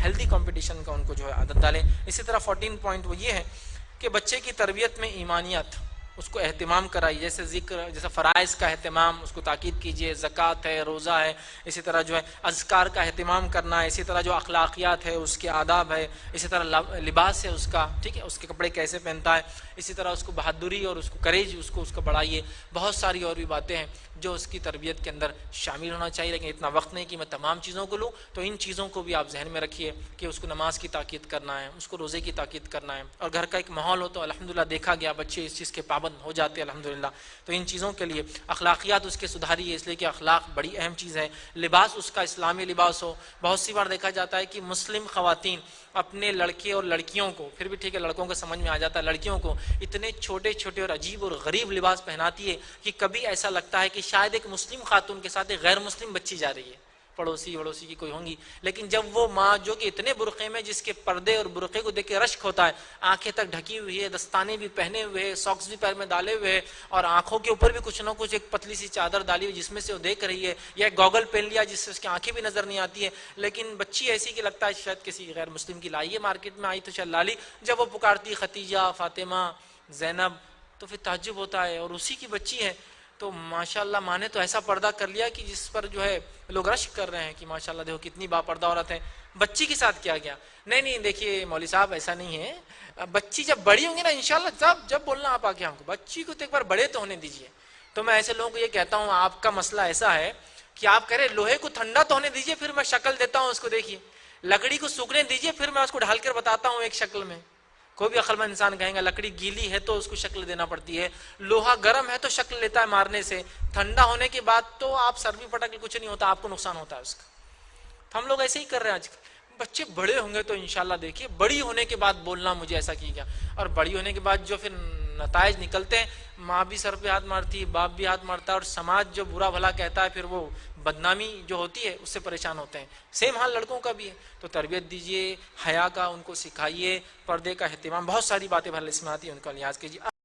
Healthy competition کا ان کو جو ہے عادت ڈالیں۔ اسی طرح 14 پوائنٹ وہ یہ ہے کہ بچے کی تربیت میں ایمانیات اس کو اہتمام کرائیے، جیسے ذکر، جیسے فرائض کا اہتمام اس کو تاکید کیجیے، زکوٰۃ ہے، روزہ ہے، اسی طرح جو ہے اذکار کا اہتمام کرنا ہے، اسی طرح جو اخلاقیات ہے اس کے آداب ہے، اسی طرح لباس ہے اس کا، ٹھیک ہے، اس کے کپڑے کیسے پہنتا ہے، اسی طرح اس کو بہادری اور اس کو کریج اس کو بڑھائیے۔ بہت ساری اور بھی باتیں ہیں جو اس کی تربیت کے اندر شامل ہونا چاہیے، لیکن اتنا وقت نہیں کہ میں تمام چیزوں کو لوں، تو ان چیزوں کو بھی آپ ذہن میں رکھیے کہ اس کو نماز کی تاکید کرنا ہے، اس کو روزے کی تاکید کرنا ہے، اور گھر کا ایک ماحول ہو تو الحمدللہ دیکھا گیا بچے اس چیز کے پابند ہو جاتے ہیں الحمدللہ۔ تو ان چیزوں کے لیے اخلاقیات اس کے سدھاریے، اس لیے کہ اخلاق بڑی اہم چیز ہے۔ لباس اس کا اسلامی لباس ہو۔ بہت سی بار دیکھا جاتا ہے کہ مسلم خواتین اپنے لڑکے اور لڑکیوں کو، پھر بھی ٹھیک ہے لڑکوں کو سمجھ میں آ جاتا ہے، لڑکیوں کو اتنے چھوٹے چھوٹے اور عجیب اور غریب لباس پہناتی ہے کہ کبھی ایسا لگتا ہے کہ شاید ایک مسلم خاتون کے ساتھ ایک غیر مسلم بچی جا رہی ہے، پڑوسی کی کوئی ہوں گی، لیکن جب وہ ماں جو کہ اتنے برقعے میں، جس کے پردے اور برقعے کو دیکھ کے رشک ہوتا ہے، آنکھیں تک ڈھکی ہوئی ہے، دستانے بھی پہنے ہوئے ہے، ساکس بھی پیر میں ڈالے ہوئے ہے، اور آنکھوں کے اوپر بھی کچھ نہ کچھ ایک پتلی سی چادر ڈالی ہوئی جس میں سے وہ دیکھ رہی ہے، یا ایک گوگل پہن لیا جس سے اس کی آنکھیں بھی نظر نہیں آتی ہے، لیکن بچی ایسی کہ لگتا ہے شاید کسی غیر مسلم کی لائی ہے، مارکیٹ میں آئی تو شاید لالی، جب وہ پکارتی ختیجہ، فاطمہ، زینب، تو پھر تعجب ہوتا ہے، اور اسی کی بچی ہے۔ تو ماشاءاللہ ماں نے تو ایسا پردہ کر لیا کہ جس پر جو ہے لوگ رشک کر رہے ہیں کہ ماشاءاللہ دیکھو کتنی با پردہ عورت ہے۔ بچی کے ساتھ کیا گیا؟ نہیں دیکھیے مولوی صاحب ایسا نہیں ہے، بچی جب بڑی ہوں گی نا انشاءاللہ جب بولنا آپ آگے ہم کو، بچی کو تو ایک بار بڑے تو ہونے دیجئے۔ تو میں ایسے لوگوں کو یہ کہتا ہوں، آپ کا مسئلہ ایسا ہے کہ آپ کہہ رہے لوہے کو ٹھنڈا تو ہونے دیجئے پھر میں شکل دیتا ہوں اس کو، دیکھیے لکڑی کو سوکھنے دیجئے پھر میں اس کو ڈھال کر بتاتا ہوں ایک شکل میں۔ کوئی بھی عقل مند انسان کہیں گا لکڑی گیلی ہے تو اس کو شکل دینا پڑتی ہے، لوہا گرم ہے تو شکل لیتا ہے مارنے سے، ٹھنڈا ہونے کے بعد تو آپ سر بھی پٹک کے کچھ نہیں ہوتا، آپ کو نقصان ہوتا ہے اس کا۔ تو ہم لوگ ایسے ہی کر رہے ہیں آج کل۔ بچے بڑے ہوں گے تو انشاءاللہ دیکھیے، بڑی ہونے کے بعد بولنا مجھے ایسا کی گیا، اور بڑی ہونے کے بعد جو پھر نتائج نکلتے ہیں، ماں بھی سر پہ ہاتھ مارتی ہے، باپ بھی ہاتھ مارتا ہے، اور سماج جو برا بھلا کہتا ہے پھر وہ بدنامی جو ہوتی ہے اس سے پریشان ہوتے ہیں۔ سیم حال لڑکوں کا بھی ہے۔ تو تربیت دیجیے، حیا کا ان کو سکھائیے، پردے کا اہتمام، بہت ساری باتیں بھلے اس میں آتی ہیں ان کا لحاظ کیجیے۔